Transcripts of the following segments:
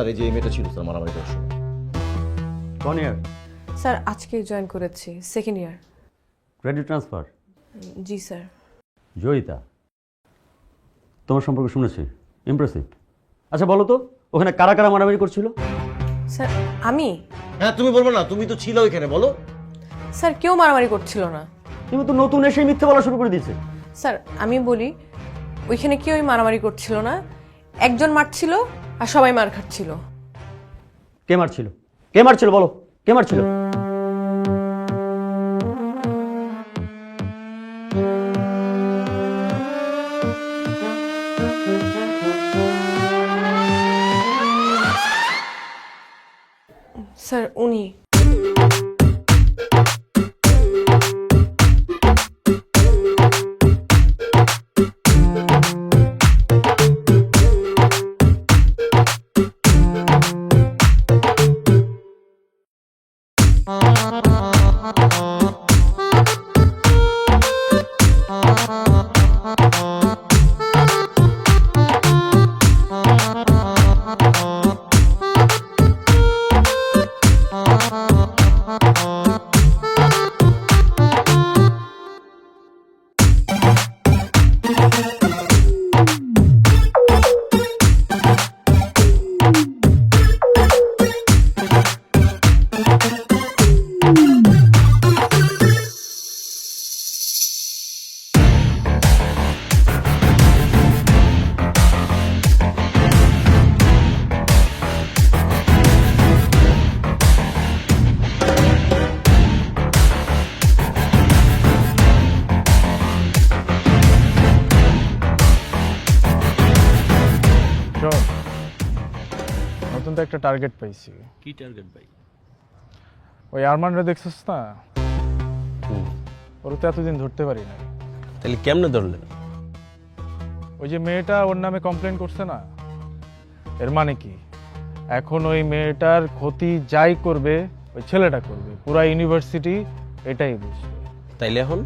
Sir এই যে এই মেয়েটা ছিল স্যার মারামারি করার সময়। কোন ইয়ার? স্যার আজকেই জয়েন করেছি, সেকেন্ড ইয়ার। Credit transfer? জি স্যার। জয়িতা, তোমার সম্পর্কে শুনেছি, ইমপ্রেসিভ। আচ্ছা বলো তো, ওখানে কারা কারা মারামারি করছিল? স্যার আমি? হ্যাঁ তুমি বলবো না, তুমি তো ছিল ওইখানে, বলো। স্যার কেউ মারামারি করছিল না। তুমি তো নতুন এসে মিথ্যে বলা শুরু করে দিয়েছে। স্যার আমি বলি, ওইখানে কেউই মারামারি করছিল না, একজন মারছিল আর সবাই মার খাচ্ছিল। কে মারছিল? কে মারছিল বলো, কে মারছিল? স্যার উনি। নতুন তো একটা টার্গেট পাইছি। কি টার্গেট ভাই? ওই আরমানরে দেখছিস না? ওর তো এতদিন ধরতে পারি না। তাহলে কেমনে ধরলেন? ওই যে মেয়েটা ওর নামে কমপ্লেন করছে না, এর মানে কি এখন ওই মেয়েটার ক্ষতি যাই করবে ওই ছেলেটা করবে, পুরা ইউনিভার্সিটি এটাই বুঝবে। তাইলে এখন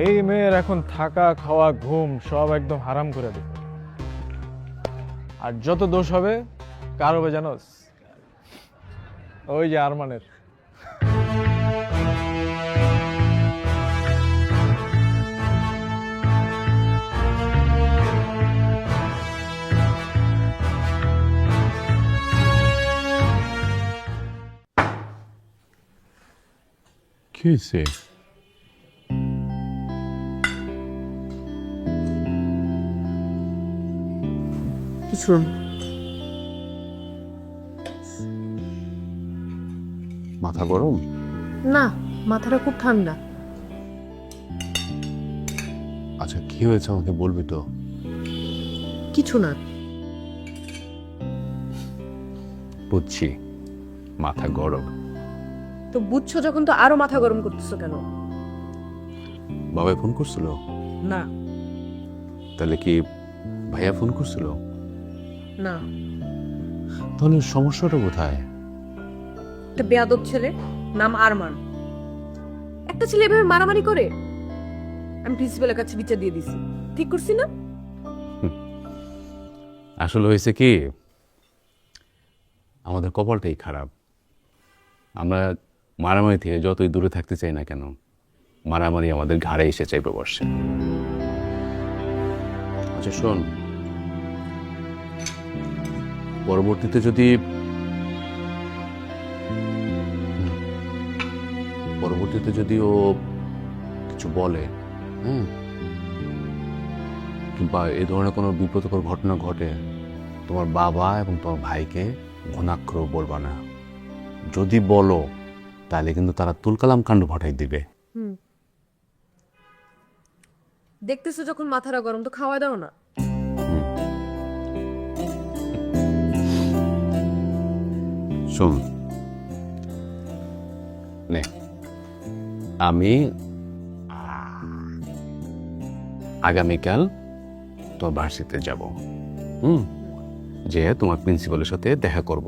এই মেয়ের এখন থাকা খাওয়া ঘুম সব একদম হারাম করে দেবে। আর যত দোষ হবে কার হবে জানোস? ওই যে আরমানের। কি হয়েছে? কিছু না। মাথা গরম? না, মাথাটা খুব ঠান্ডা। আচ্ছা কি হয়েছে আমাকে বলবি তো? কিছু না। বুঝছি, মাথা গরম। তো বুঝছো যখন, তো আরো মাথা গরম করতেছো কেন? বাবাই ফোন করছিল? না। তাহলে কি ভাইয়া ফোন করছিল? না। তাহলে সমস্যাটা কোথায়? একটা বেয়াদব ছেলে, নাম আরমান। একটা ছেলে এভাবে মারামারি করে, আমি প্রিন্সিপালের কাছে বিচার দিয়ে দিছি। ঠিক করছি না? আসলে হয়েছে কি, আমাদের কপালটাই খারাপ। আমরা মারামারি থেকে যতই দূরে থাকতে চাই না কেন, মারামারি আমাদের ঘাড়ে এসে চাইবে বসে। আচ্ছা শোন, পরবর্তীতে যদি ও কিছু বলে, কিংবা এ ধরনের কোনো বিব্রতকর ঘটনা ঘটে, তোমার বাবা এবং তোমার ভাইকে ঘুণাক্ষর বলবা না। যদি বলো তাহলে কিন্তু তারা তুলকালাম কাণ্ড ঘটাই দিবে। দেখতেছো যখন মাথাটা গরম, তো খাওয়া দাও না। শোন, নে, আমি আগামীকাল তোর ভার্সিটিতে যাব। যে তোমার প্রিন্সিপালের সাথে দেখা করব,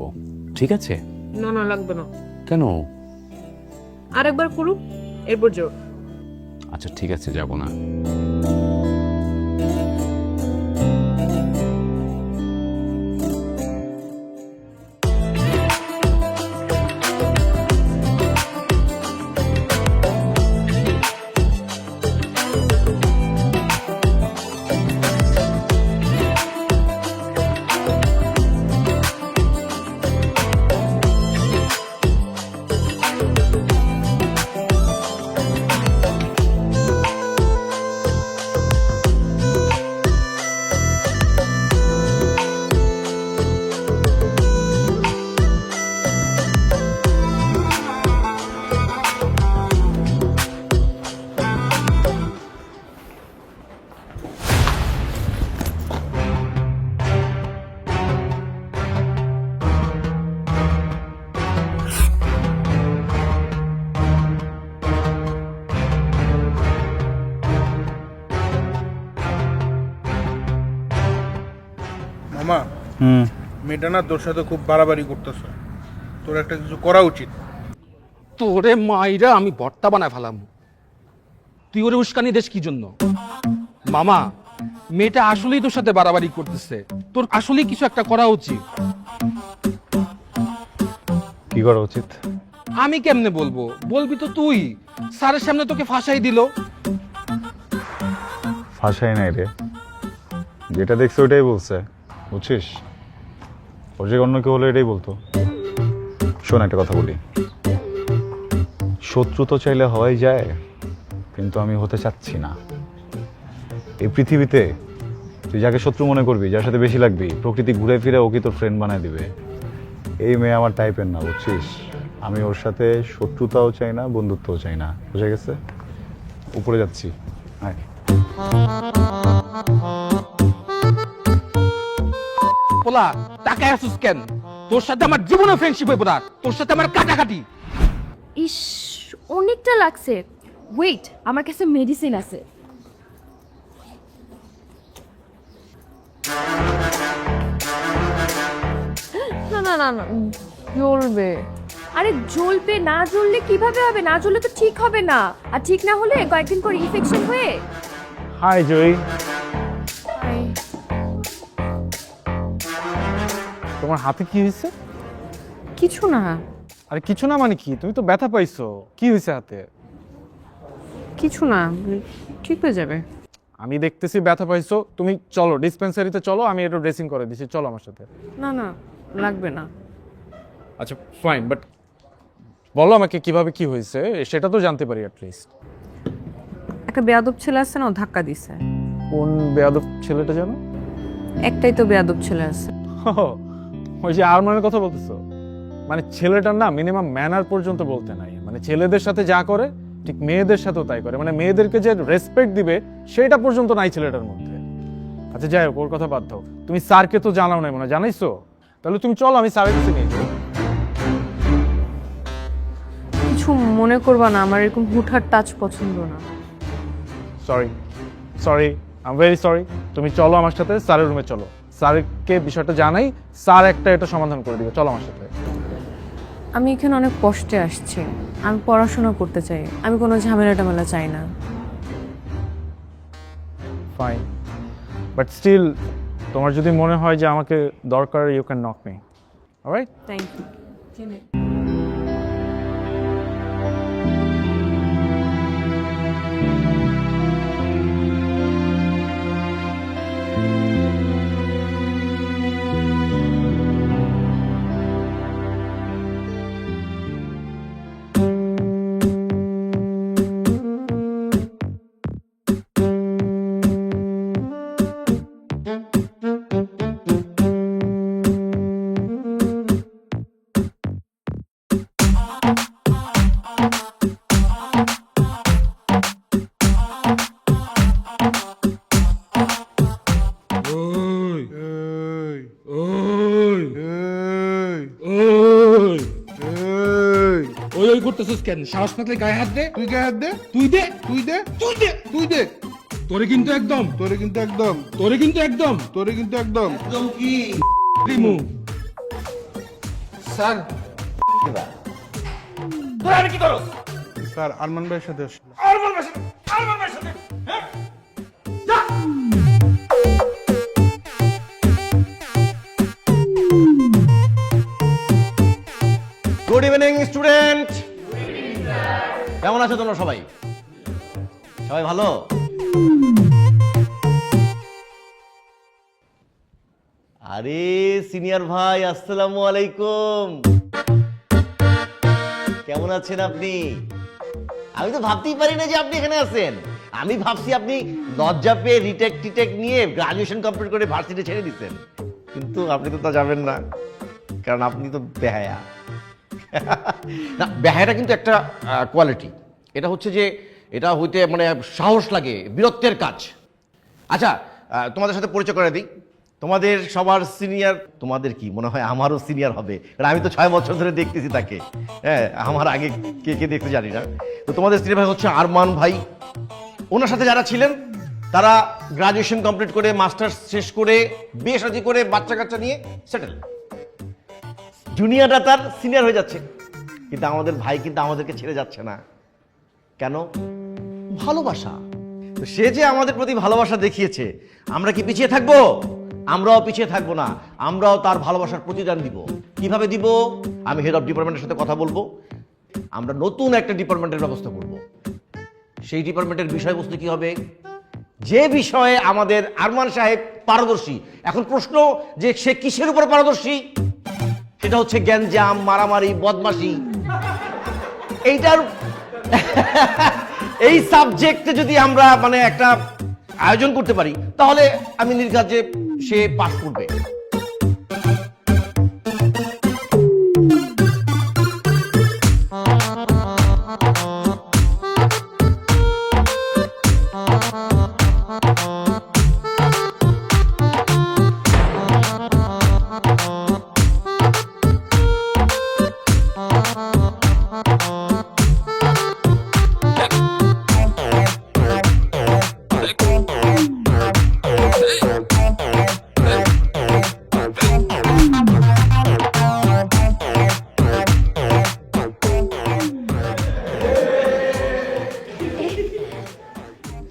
ঠিক আছে? না না, লাগবে না। কেন? আরেকবার করুক, এরপর যাও। আচ্ছা ঠিক আছে, যাব না। মামা, মেয়েটা না তোর সাথে খুব বাড়াবাড়ি করতেছে। তোর একটা কিছু করা উচিত। তোরে মাইরা আমি ভর্তা বানায় ফেলাম। তুই ওরে উস্কানি দেশ কি জন্য? মামা, মেয়েটা আসলেই তোর সাথে বাড়াবাড়ি করতেছে। তোর আসলেই কিছু একটা করা উচিত। কি করা উচিত? আমি কেমনে বলবো? বলবি তো তুই। স্যারের সামনে তোকে ফাঁসাই দিল। ফাঁসাই নাই রে, যেটা দেখছে ওইটাই বলছে, বুঝছিস? ওর যে অন্য কেউ হলে এটাই বলতো। শোন একটা কথা বলি, শত্রু তো চাইলে হওয়াই যায়, কিন্তু আমি হতে চাচ্ছি না। এই পৃথিবীতে তুই যাকে শত্রু মনে করবি, যার সাথে বেশি লাগবি, প্রকৃতি ঘুরে ফিরে ওকে তোর ফ্রেন্ড বানায় দিবে। এই মেয়ে আমার টাইপের না, বুঝছিস? আমি ওর সাথে শত্রুতাও চাই না, বন্ধুত্বও চাই না। বুঝে গেছে? উপরে যাচ্ছি, আয়। পোলা, তাকায় আসুস কেন? তোর সাথে আমার জীবনে ফ্রেন্ডশিপ হইব না। তোর সাথে আমার কাটাকাটি। ইস, অনেকটা লাগছে। ওয়েট, আমার কাছে মেডিসিন আছে। না না না না, জ্বলবে। আরে জ্বলবে না, জ্বললে কিভাবে হবে? না জ্বললে তো ঠিক হবে না, আর ঠিক না হলে কয়েকদিন পর ইনফেকশন হয়ে। হাই জয়ী, তোমার হাতে কি হয়েছে? কিছু না। আরে কিছু না মানে কি? তুমি তো ব্যথা পাইছো। কি হয়েছে হাতে? কিছু না, ঠিক হয়ে যাবে। আমি দেখতেছি ব্যথা পাইছো। তুমি চলো ডিসপেন্সারিতে চলো, আমি একটু ড্রেসিং করে দিছি। চলো আমার সাথে। না না, লাগবে না। আচ্ছা ফাইন, বাট বলো আমাকে কিভাবে কি হয়েছে, সেটা তো জানতে পারি অ্যাটলিস্ট। একটা বেয়াদব ছেলে আছে না, ও ধাক্কা দিছে। কোন বেয়াদব ছেলেটা জানো? একটাই তো বেয়াদব ছেলে আছে। ওই যে আরমানের কথা বলতেছো, মানে ছেলেটার না মিনিমাম ম্যানার পর্যন্ত বলতে নাই, মানে ছেলেদের সাথে যা করে ঠিক মেয়েদের সাথেও তাই করে, মানে মেয়েদেরকে যে রেসপেক্ট দিবে সেটা পর্যন্ত নাই ছেলেটার মধ্যে। আচ্ছা যাই হোক, ওর কথা বাদ দাও। তুমি স্যারকে তো জানাও নাই মনে হয়, জানাইছো? তাহলে তুমি চলো, আমি স্যারের কাছে নিয়ে যাবো। কিছু মনে করবা না, আমার এরকম হুটহাট টাচ পছন্দ না। Sorry sorry, I am very sorry. তুমি চলো আমার সাথে স্যারের রুমে চলো, স্যারকে বিষয়টা জানাই, স্যার একটা এটা সমাধান করে দিবে। চলো আমার সাথে। আমি এখানে অনেক কষ্টে আসছি, আমি পড়াশোনা করতে চাই, আমি কোনো ঝামেলা টামেলা চাই না। ফাইন, বাট স্টিল তোমার যদি মনে হয় যে আমাকে দরকার, you can knock me. Alright? Thank you. ওই ওই করতেছিস কেন? সাহস থাকলে গায়ে হাত দে। তুই গায়ে হাত দে, তুই দে, তুই দে, তুই দে, তুই দে। তোরে কিন্তু একদম, তোরে কিন্তু একদম, তোরে কিন্তু একদম তোরে কিন্তু একদম। রিমু। স্যার তোরা আমি কি করো? স্যার আরমান ভাইয়ের সাথে আসছিল। আরমান ভাইয়ের সাথে, আরমান ভাইয়ের সাথে, হ্যাঁ? যা। গুড ইভিনিং স্টুডেন্ট, কেমন আছো তোমরা সবাই? সবাই ভালো? আরে সিনিয়র ভাই, আসসালামু আলাইকুম। কেমন আছেন আপনি? আমি তো ভাবতেই পারি না যে আপনি এখানে আছেন। আমি ভাবছি আপনি লজ্জা পেয়ে রিটেক টিটেক নিয়ে গ্রাজুয়েশন কমপ্লিট করে ভার্সিটি ছেড়ে দিচ্ছেন, কিন্তু আপনি তো তা যাবেন না, কারণ আপনি তো বেহায়া। না, বেহায়াটা কিন্তু একটা কোয়ালিটি। এটা হচ্ছে যে এটা হইতে মানে সাহস লাগে, বীরত্বের কাজ। আচ্ছা, তোমাদের সাথে পরিচয় করে দিই। তোমাদের সবার সিনিয়র, তোমাদের কি মনে হয় আমারও সিনিয়র হবে, কারণ আমি তো 6 বছর ধরে দেখতেছি তাকে। হ্যাঁ, আমার আগে কে কে দেখতে জানি না। তো তোমাদের সিনিয়র ভাই হচ্ছে আরমান ভাই। ওনার সাথে যারা ছিলেন তারা গ্রাজুয়েশন কমপ্লিট করে, মাস্টার্স শেষ করে, বিয়ে শাদী করে, বাচ্চা কাচ্চা নিয়ে সেটেল। জুনিয়ররা তার সিনিয়র হয়ে যাচ্ছে, কিন্তু আমাদের ভাই কিন্তু আমাদেরকে ছেড়ে যাচ্ছে না। কেন? ভালোবাসা। তো সে যে আমাদের প্রতি ভালোবাসা দেখিয়েছে, আমরা কি পিছিয়ে থাকবো? আমরাও পিছিয়ে থাকবো না, আমরাও তার ভালোবাসার প্রতিদান দিব। কিভাবে দিব? আমি হেড অফ ডিপার্টমেন্টের সাথে কথা বলবো, আমরা নতুন একটা ডিপার্টমেন্টের ব্যবস্থা করব। সেই ডিপার্টমেন্টের বিষয়বস্তু কি হবে? যে বিষয়ে আমাদের আরমান সাহেব পারদর্শী। এখন প্রশ্ন যে সে কিসের উপর পারদর্শী? সেটা হচ্ছে গ্যাঞ্জাম, মারামারি, বদমাশি। এইটার এই সাবজেক্টে যদি আমরা মানে একটা আয়োজন করতে পারি, তাহলে আমি নির্ঘাত যে সে পাস করবে।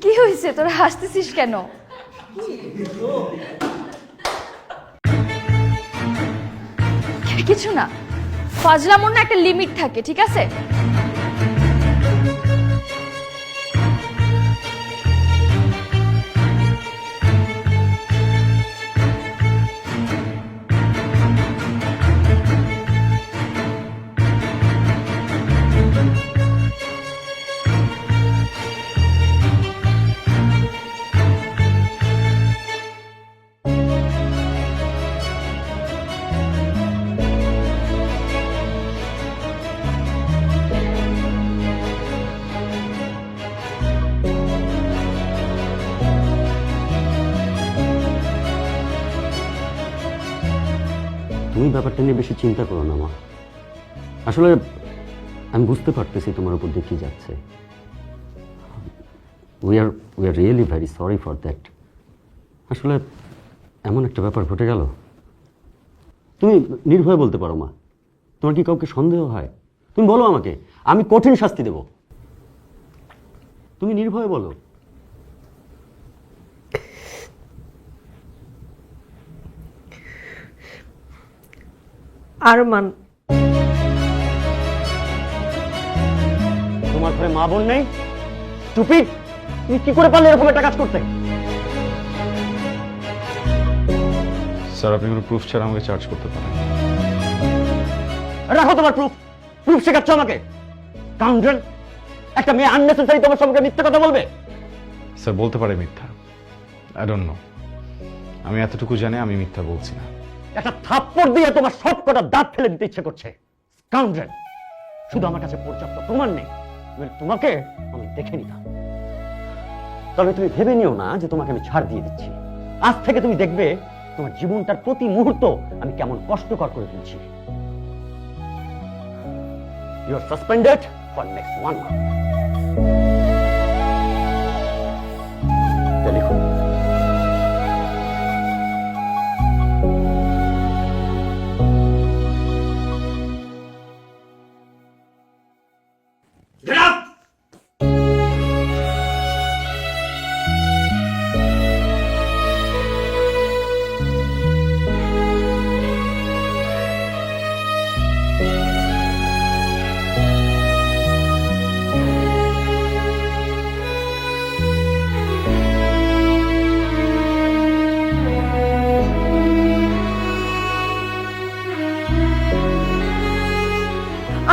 কি হয়েছে, তোরা হাসতেছিস কেন? কিছু না, ফাজলামোর না একটা লিমিট থাকে, ঠিক আছে? তুমি ব্যাপারটা নিয়ে বেশি চিন্তা করো না মা। আসলে আমি বুঝতে পারতেছি তোমার উপর দিয়ে কি যাচ্ছে। We are really very sorry for that. আসলে এমন একটা ব্যাপার ঘটে গেল। তুমি নির্ভয়ে বলতে পারো মা, তোমার কি কাউকে সন্দেহ হয়? তুমি বলো আমাকে, আমি কঠিন শাস্তি দেব। তুমি নির্ভয়ে বলো। আরমান। তোমার ঘরে মা বোন নেই? স্টুপিড, তুমি কি করে পারলে এরকম একটা কাজ করতে? স্যার আপনি কোনো প্রুফ ছাড়া আমাকে চার্জ করতে পারেন। রাখো তোমার প্রুফ। প্রুফ শেখাচ্ছ আমাকে? কাউন্টার, একটা মেয়ে আননেসেসারি তোমার সম্পর্কে মিথ্যা কথা বলবে? স্যার বলতে পারে মিথ্যা, আই ডোন্ট নো। আমি এতটুকু জানি আমি মিথ্যা বলছি না। একটা থাপ্পড় দিয়ে তোমার সব কটা দাঁত ফেলে দিতে ইচ্ছে করছে। কাউন্টার, শুধু আমার কাছে পর্যাপ্ত প্রমাণ নেই, তোমাকে আমি দেখে নিতাম। তবে তুমি ভেবে নিও না যে তোমাকে আমি ছাড় দিয়ে দিচ্ছি। আজ থেকে তুমি দেখবে তোমার জীবনটার প্রতি মুহূর্ত আমি কেমন কষ্টকর করে তুলছি। You are suspended for next 1 month। লিখুন।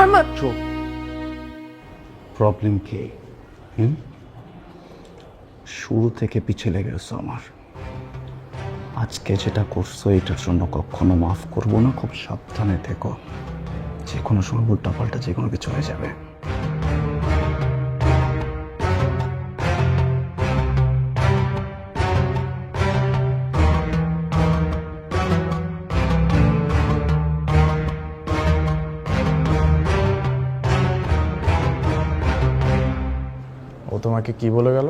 আরমান, প্রবলেম কি? শুরু থেকে পিছিয়ে লেগে গেছো আমার। আজকে যেটা করছো এটার জন্য কখনো মাফ করবো না। খুব সাবধানে থেকো, যে কোনো সময় উল্টা পাল্টা যে কোনো কিছু হয়ে যাবে। ও তোমাকে কি বলে গেল?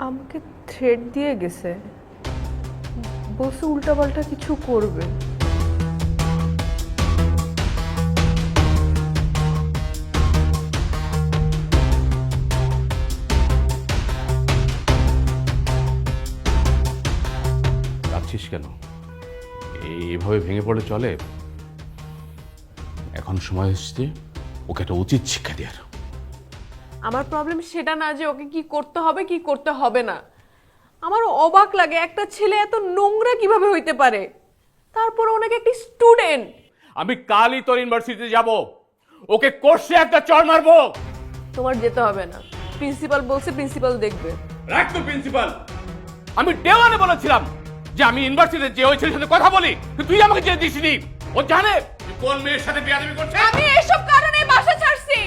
আমাকে থ্রেড দিয়ে গেছে, বসে উল্টাপাল্টা কিছু করবে। কাঁদছিস কেন? এইভাবে ভেঙে পড়ে চলে? এখন সময় এসেছে ওকে একটা উচিত শিক্ষা দেওয়ার। আমার প্রবলেম সেটা না যে ওকে কি করতে হবে কি করতে হবে না। আমার অবাক লাগে একটা ছেলে এত নোংরা কিভাবে হইতে পারে, তারপর ওনাকে একটি স্টুডেন্ট। আমি কালই তোর ইউনিভার্সিটিতে যাব, ওকে কোর্সে একটা চড় মারবো। তোমার যেতে হবে না, প্রিন্সিপাল বলছে, প্রিন্সিপাল দেখবে। রাখ তো প্রিন্সিপাল। আমি দেওয়ানে বলেছিলাম যে আমি ইউনিভার্সিটিতে যে ওই ছেলের সাথে কথা বলি, তুই আমাকে যেতে দিসনি। ও জানে তুই কোন মেয়ের সাথে বিয়াদবি করছিস। আমি এসব কারণে বাসা ছাড়ছি।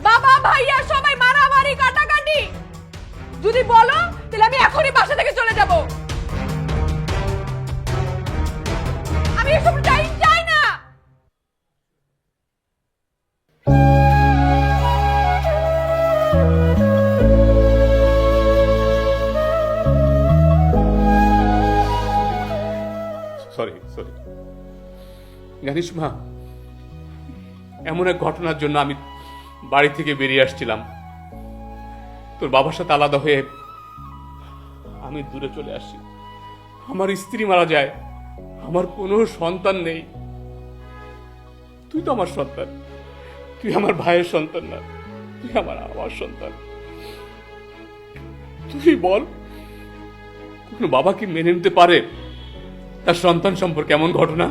বাবা ভাইয়া সবাই মারামারি কাটাকাটি। যদি বলো তাহলে আমি এখনই বাসা থেকে চলে যাব। আমি এসব চাই না। সরি জানিস মা, এমন এক ঘটনার জন্য আমি বাড়ি থেকে বেরিয়ে আসছিলাম। তোর বাবার সাথে আলাদা হয়ে আমি দূরে চলে আসি। আমার স্ত্রী মারা যায়, আমার কোনো সন্তান নেই। তুই তো আমার সন্তান, তুই আমার ভাইয়ের সন্তান না, তুই আমার সন্তান। তুই বল, কোনো বাবা কি মেনে নিতে পারে তার সন্তান সম্পর্কে এমন ঘটনা?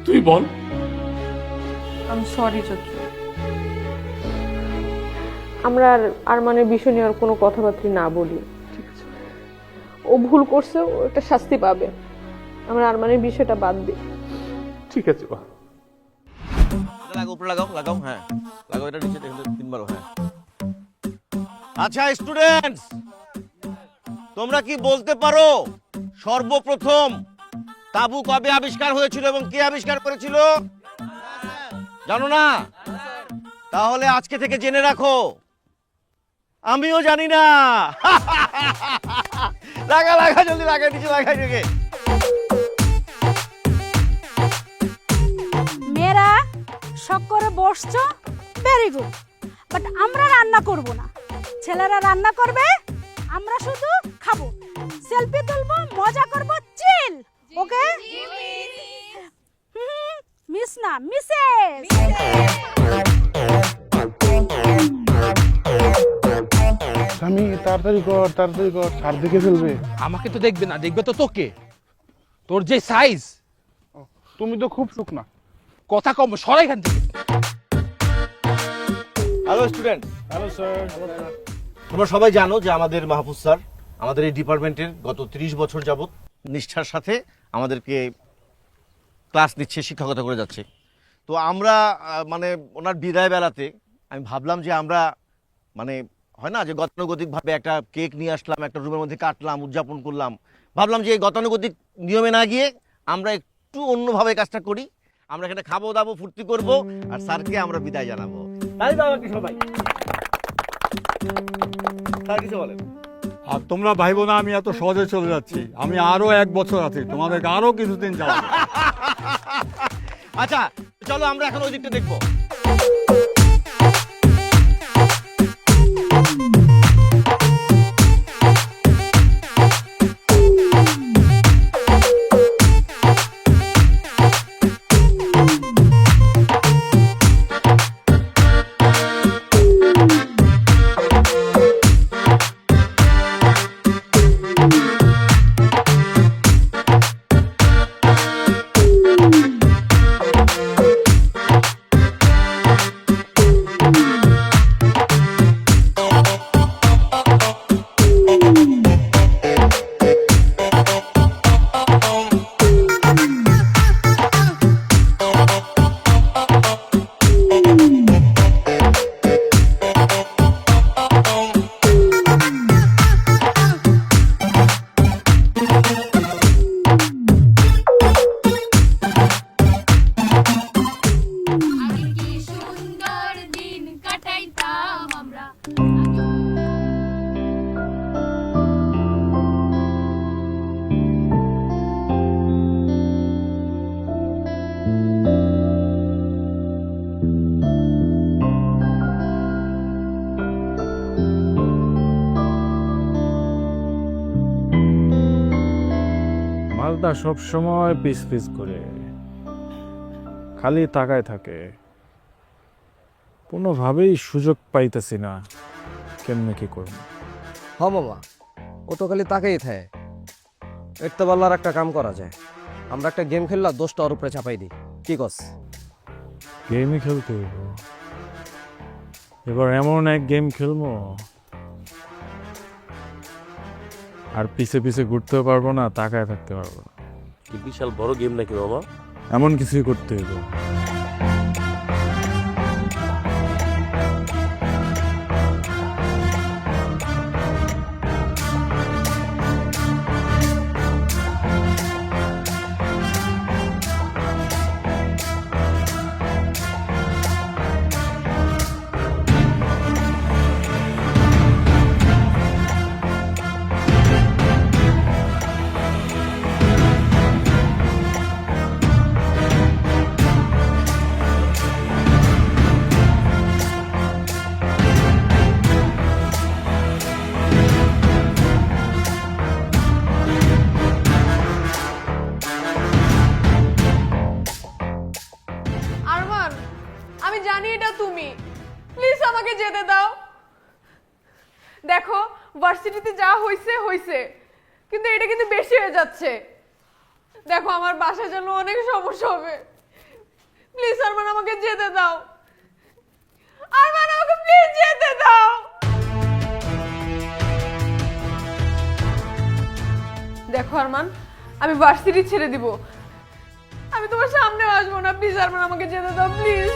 তুই বল। আমি সরি চচ্চু, আমরা আর মানে বিষয় নিয়ে আর কোনো কথাবার্তা না বলি, ঠিক আছে? ও ভুল করছে, ও একটা শাস্তি পাবে। আমরা আর মানে বিষয়টা বাদ দিই। ঠিক আছে বা লাগাও, উপরে লাগাও, লাগাও, হ্যাঁ লাগাও, এটা নিচে 3 বার, হ্যাঁ। আচ্ছা স্টুডেন্টস, তোমরা কি বলতে পারো সর্বপ্রথম তাঁবু কবে আবিষ্কার হয়েছিল এবং কে আবিষ্কার করেছিল জানো না? তাহলে আজকে থেকে জেনে রাখো, আমিও জানি না। লাগা লাগা, জলদি লাগাই দিচ্ছি, লাগাই দিকে। মেয়েরা শখ করে বসছো, ভেরি গুড, বাট আমরা রান্না করব না, ছেলেরা রান্না করবে, আমরা শুধু খাবো, সেলফি তুলবো, মজা করব, চিল। ওকে মিস না, মিসেস। আমি তাড়াতাড়ি কর, তাড়াতাড়ি কর, স্যার দেখে ফেলবে। আমাকে তো দেখবে না, দেখবে তো তোকে। তোর যে সাইজ, তুমি তো খুব শুকনা। কথা কম, সরাই এখান থেকে। Hello student. Hello sir. তোমরা সবাই জানো যে আমাদের মাহফুজ স্যার আমাদের এই ডিপার্টমেন্টের গত 30 বছর যাবত নিষ্ঠার সাথে আমাদেরকে ক্লাস নিচ্ছে, শিক্ষকতা করে যাচ্ছে। তো আমরা মানে ওনার বিদায় বেলাতে আমি ভাবলাম যে আমরা মানে হয় না যে গতানুগতিকভাবে একটা কেক নিয়ে আসলাম, একটা রুমের মধ্যে কাটলাম, উদযাপন করলাম। ভাবলাম যে এই গতানুগতিক নিয়মে না গিয়ে আমরা একটু অন্যভাবে কাজটা করি। আমরা এখানে খাবো দাবো, ফুর্তি করব, আর স্যারকে আমরা বিদায় জানাবো। তাই তো আমাকে সবাই স্যার কিছু বলেন। আর তোমরা ভাইবো না আমি এত সহজে চলে যাচ্ছি, আমি আরো 1 বছর আছি, তোমাদেরকে আরো কিছুদিন যাবো। আচ্ছা চলো আমরা এখন ওই দিকটা দেখবো। মালটা সব সময় পিস পিস করে খালি তাকায় থাকে, কোনোভাবেই সুযোগ পাইতেছি না কেমনে কি করব। হ মামা, ও তো খালি তাকেই থাকে। এর তো বলার একটা কাম করা যায়, আমরা একটা গেম খেললা 10টা ওর উপরে চাপাই দিই, কি কস? গেমই খেলতে হইব এবার, এমন এক গেম খেলবো আর পিছে পিছে ঘুরতেও পারবো না, তাকায় থাকতে পারবো না। কি বিশাল বড় গেম নাকি বাবা? এমন কিছুই করতে হইব। আরমান, আমি জানি এটা তুমি, প্লিজ আমাকে যেতে দাও। দেখো ভার্সিটিতে যা হইছে হইছে, কিন্তু এটা কিন্তু বেশি হয়ে যাচ্ছে। দেখো আমার বাসায় জন্য অনেক সমস্যা হবে, প্লিজ আরমান আমাকে যেতে দাও। আরমান আমাকে প্লিজ যেতে দাও। দেখো আরমান, আমি ভার্সিটি ছেড়ে দিব, আমি তোমার সামনে আসবো না, প্লিজ আরমান আমাকে যেতে দাও প্লিজ।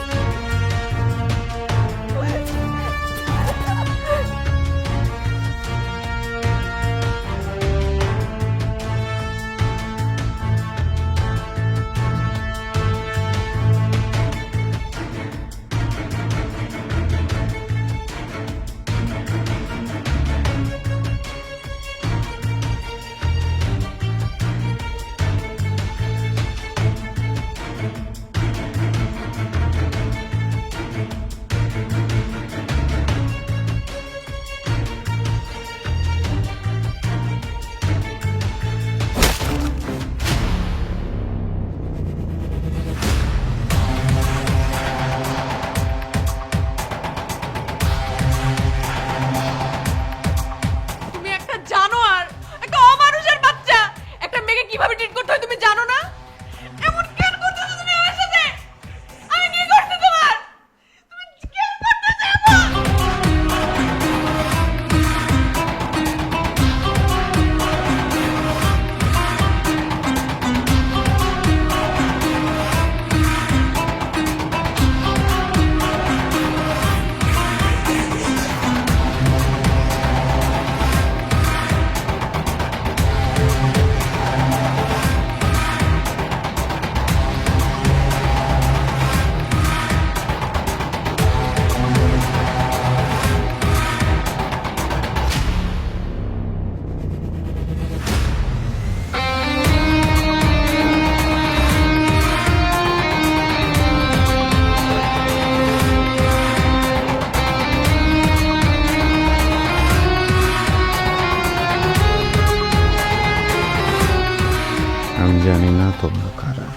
জানি না তোমরা কারা,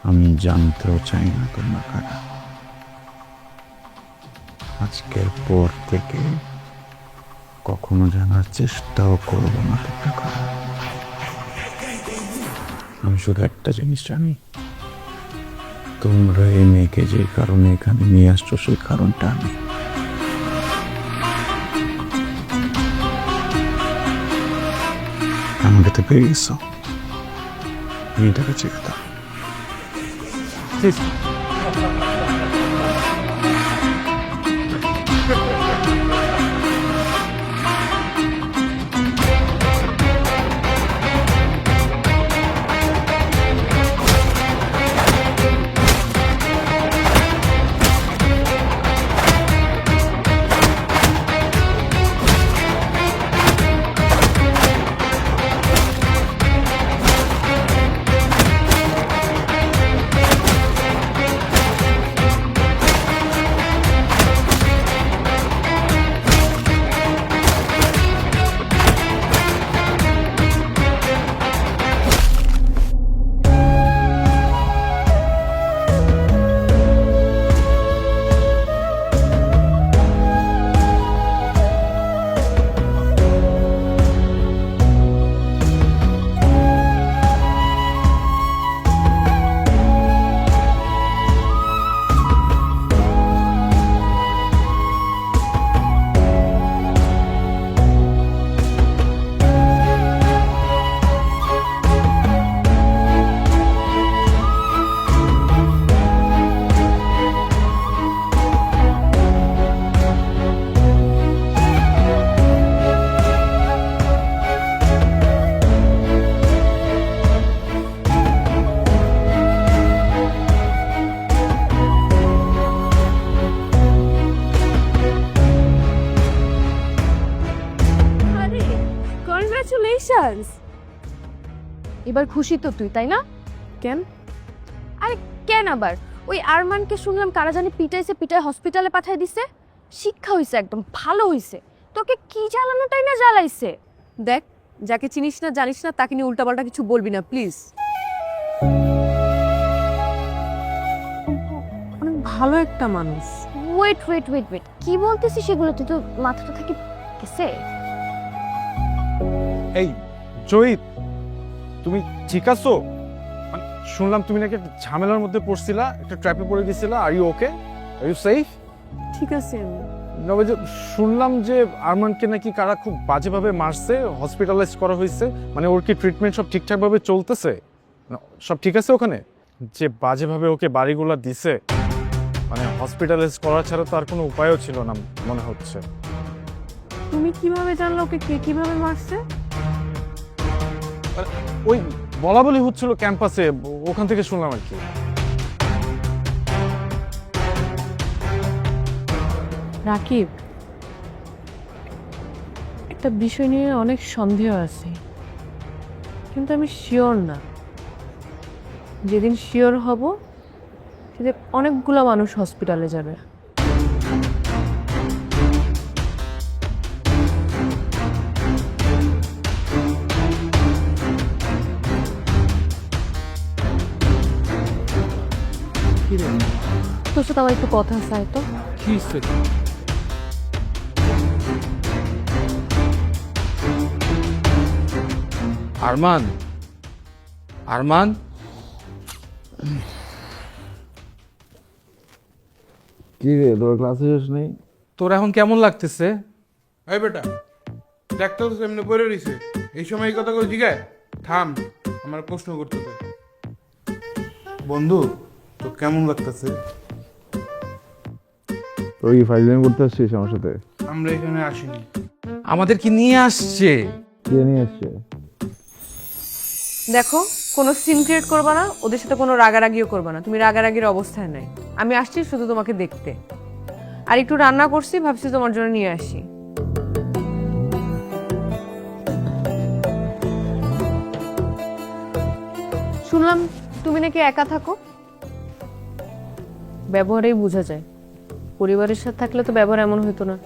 আমি জানতেও চাই না তোমরা কারা। আজকের পর থেকে কখনো জানার চেষ্টাও করবো না তোমরা কারা। আমি শুধু একটা জিনিস জানি, তোমরা এই মেয়েকে যে কারণে এখানে নিয়ে আসছো সেই কারণটা আমি। আমাকে তো পেয়ে গেছো, মেয়েটাকে চেয়ে দাও। আরে কনগ্রাচুলেশনস। এবার খুশি তো তুই, তাই না? কেন? আরে কেন আবার? ওই আরমানকে শুনলাম কারা জানি পিটায় হসপিটালে পাঠিয়ে দিছে। শিক্ষা হইছে, একদম ভালো হইছে। তোকে কি জ্বালানোটাই না জ্বালাইছে। দেখ, যাকে চিনিস না জানিস না তাকে নিয়ে উল্টাপাল্টা কিছু বলবি না প্লিজ। অনেক ভালো একটা মানুষ। ওয়েট ওয়েট ওয়েট ওয়েট, কি বলতেছিস সেগুলো? তুই তো মাথাটা থেকে গেছে। এই জয়িত, তুমি ঠিক আছো? মানে শুনলাম তুমি নাকি একটা ঝামেলার মধ্যে পড়ছিলা, একটা ট্র্যাপে পড়ে গেছিলা। Are you okay? Are you safe? ঠিক আছে। তবে যে শুনলাম যে আরমানকে নাকি কারা খুব বাজেভাবে মারছে, হসপিটালাইজ করা হয়েছে। মানে ওর কি ট্রিটমেন্ট সব ঠিকঠাকভাবে চলতেছে? সব ঠিক আছে ওখানে? যে বাজেভাবে ওকে বাড়িগুলো দিছে, মানে হসপিটালাইজ করা ছাড়া তো আর কোনো উপায়ও ছিল না মনে হচ্ছে। তুমি কিভাবে জানলো ওকে কে কিভাবে মারছে? ওই বলা বলি হচ্ছিল ক্যাম্পাসে, ওখান থেকে শুনলাম আর কি। রাকিব, একটা বিষয় নিয়ে অনেক সন্দেহ আছে, কিন্তু আমি শিওর না। যেদিন শিওর হব সেদিন অনেকগুলো মানুষ হসপিটালে যাবে। তোর সাথে আমার একটু কথা চাই তো। কি আরমান? আরমান, কি রে, তোর ক্লাসে শেষ নেই? তোর এখন কেমন লাগতেছে? এই বেটা, দেখতে তো এমনি পড়ে রইছে, এই সময় এই কথা করে জিগায়? থাম, আমার প্রশ্ন করতে দে। বন্ধু, তো কেমন লাগতেছে? তোর কি ফাইজলামি করতে আসছিস আমার সাথে? আমরা এখানে আসিনি। আমাদের কি নিয়ে আসছে? কে নিয়ে আসছে? দেখো, কোনো সিন ক্রিয়েট করবা না, ওদের সাথে কোনো রাগারাগিও করবা না। তুমি রাগারাগির অবস্থায় নাই। আমি আসছি শুধু তোমাকে দেখতে, আর একটু রান্না করছি, ভাবছি তোমার জন্য নিয়ে আসি। শুনলাম তুমি নাকি একা থাকো। ব্যবহারেই বোঝা যায়, পরিবারের সাথে থাকলে তো ব্যবহার এমন হতো না।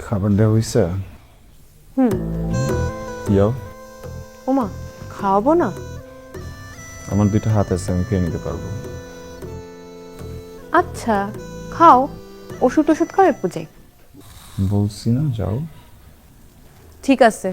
খাবার দেওয়া হয়েছে? ইয়াও, ওমা, খাওয়াবো না? আমার 2টা হাত আছে, আমি খেয়ে নিতে পারবো। আচ্ছা খাও, ওষুধ খাও, এরপর যাই। বলছি না যাও। ঠিক আছে।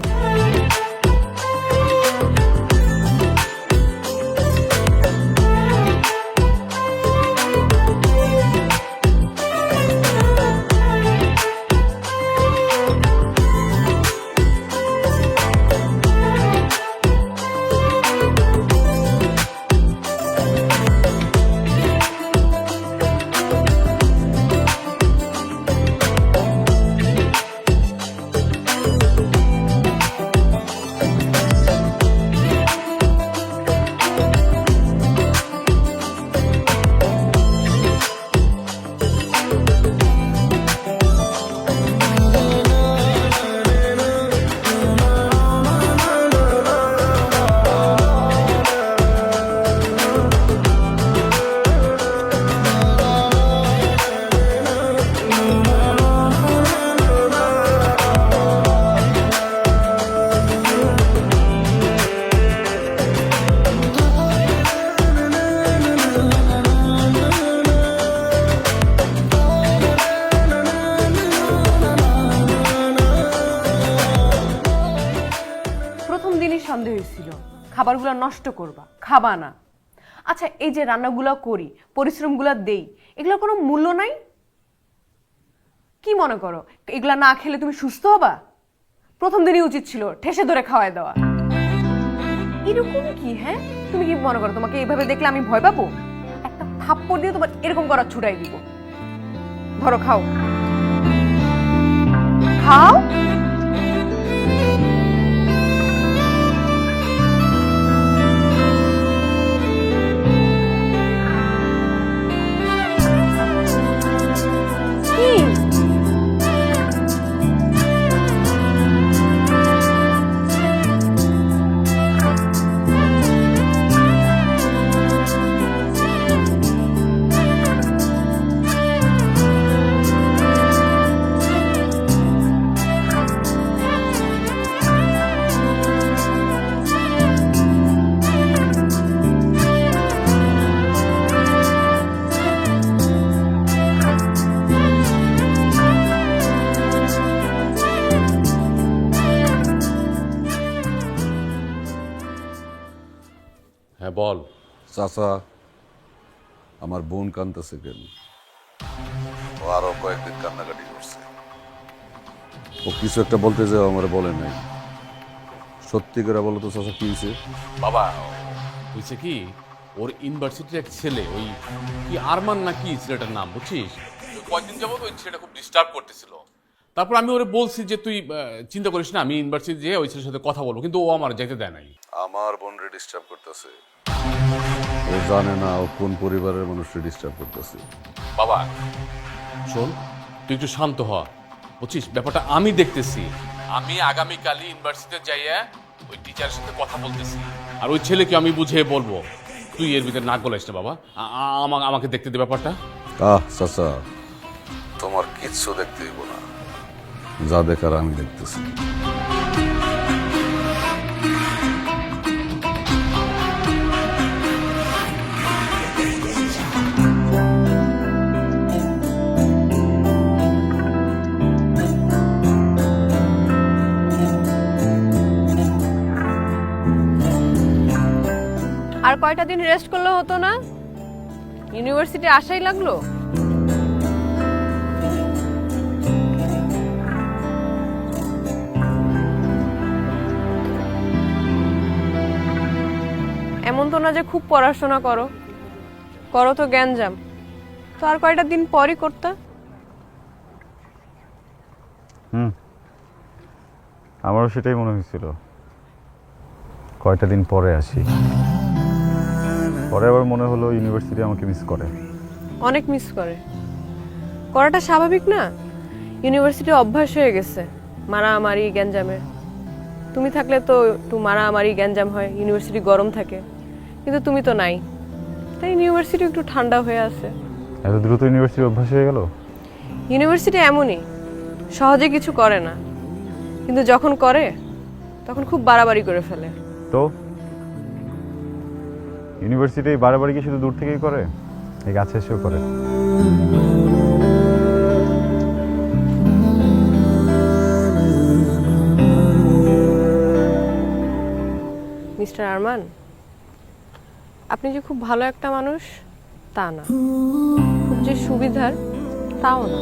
সন্দেহ হয়েছিল খাবারগুলো নষ্ট করবা, খাবা না। আচ্ছা এই যে রান্নাগুলো করি, পরিশ্রমগুলো দেই, এগুলোর কোনো মূল্য নাই? কি মনে করো এগুলা না খেলে তুমি সুস্থ হবা? প্রথম দিনই উচিত ছিল ঠেসে ধরে খাওয়াই দেওয়া। এরকম কি? হ্যাঁ, তুমি কি মনে করো তোমাকে এইভাবে দেখলে আমি ভয় পাবো? একটা থাপ্পড় দিয়ে তোমার এরকম করা ছুটাই দিব। ধরো খাও, খাও। হ্যাঁ বল। চাচা, আমার বোন কাঁদতেছে কেন? ও আরো কয়েকদিন কান্নাকাটি করছে। ও কিছু একটা বলতে যাও আমার বলে নাই। সত্যি করে বলো তো চাচা, কি হয়েছে? বাবা হয়েছে কি, ওর ইউনিভার্সিটির এক ছেলে, ওই কি আরমান নাকি ছেলেটার নাম, বুঝছিস? কয়েকদিন যাবত ওই ছেলেটা খুব ডিস্টার্ব করতেছিল। তারপর আমি ওরে বলছি যে তুই চিন্তা করিস না, আমি ইউনিভার্সিটি যেয়ে ওই ছেলের সাথে কথা বলবো, কিন্তু ও আমার যেতে দেয় নাই। আমার বোনরে ডিস্টার্ব করতেছে। ও জানে না ও কোন পরিবারের মানুষকে ডিস্টার্ব করতেছে। বাবা শোন, তুই একটু শান্ত হ, বুঝছিস? ব্যাপারটা আমি দেখতেছি। আমি আগামীকালই ইউনিভার্সিটিতে যাইয়া ওই টিচারের সাথে কথা বলতেছি, আর ওই ছেলেকে আমি বুঝিয়ে বলবো। তুই এর ভিতরে না গলাইস না বাবা, আমাকে দেখতে দে ব্যাপারটা। চাচা, তোমার কিচ্ছু দেখতে হইব না, যা দেখার আমি দেখতেছি। আর কয়টা দিন রেস্ট করলে হতো না? ইউনিভার্সিটি আসাই লাগলো। এমন তো না যে খুব পড়াশোনা করো, করো তো জ্ঞানজাম। তো আর কয়টা দিন পরই করতে। আমারও সেটাই মনে হয়েছিল, কয়টা দিন পরে আসি। পরে আবার মনে হলো ইউনিভার্সিটি আমাকে মিস করে। অনেক মিস করে, করাটা স্বাভাবিক না? ইউনিভার্সিটি অভ্যাস হয়ে গেছে মারামারি গ্যাঞ্জামের। তুমি থাকলে তো একটু মারামারি গ্যাঞ্জাম হয়, ইউনিভার্সিটি গরম থাকে, কিন্তু তুমি তো নাই, তাই ইউনিভার্সিটি একটু ঠান্ডা হয়ে আছে। এত দ্রুত ইউনিভার্সিটি অভ্যাস হয়ে গেল? ইউনিভার্সিটি এমনই, সহজে কিছু করে না, কিন্তু যখন করে তখন খুব বাড়াবাড়ি করে ফেলে। তো ইউনিভার্সিটি বাড়াবাড়ি কি শুধু দূর থেকেই করে, এই কাছে এসেও করে? মিস্টার আরমান, আপনি যে খুব ভালো একটা মানুষ তা না, খুব যে সুবিধার তাও না,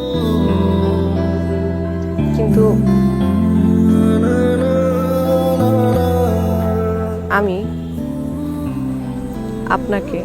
কিন্তু আমি আপনাকে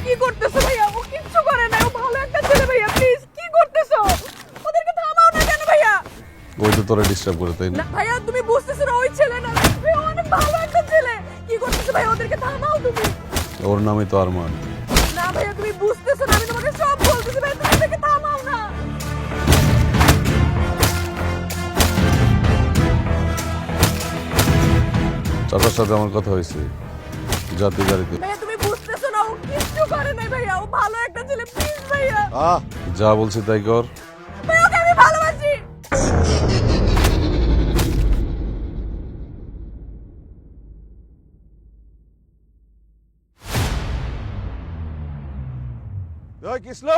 কি করতেছো ভাইয়া? ও কিচ্ছু করে না, ও ভালো একটা ছেলে ভাইয়া, প্লিজ কি করতেছো? ওদেরকে থামাও না কেন ভাইয়া? ওই তো তোরা ডিস্টার্ব করে, তাই না না? ভাইয়া, তুমি বুঝতেছো না, ওই ছেলে না, ভাইয়া, ও অনেক ভালো একটা ছেলে। কি করতেছো ভাইয়া? ওদেরকে থামাও তুমি। ওর নামই তো আরমান। না ভাইয়া, তুমি বুঝতেছো না, আমি তোমাকে সব বলতেছি ভাইয়া, তুমি ওদেরকে থামাও না। চাচার সাথে আমার কথা হয়েছে, জাতি গাড়িতে। ভাইয়া, তুমি বুঝতেছো না, ও কিচ্ছু করে নাই ভাইয়া, ও ভালো একটা ছেলে, প্লিজ ভাইয়া। যা বলছি তাই কর। ভাইয়া, ওকে আমি ভালোবাসি। কৃষ্ণ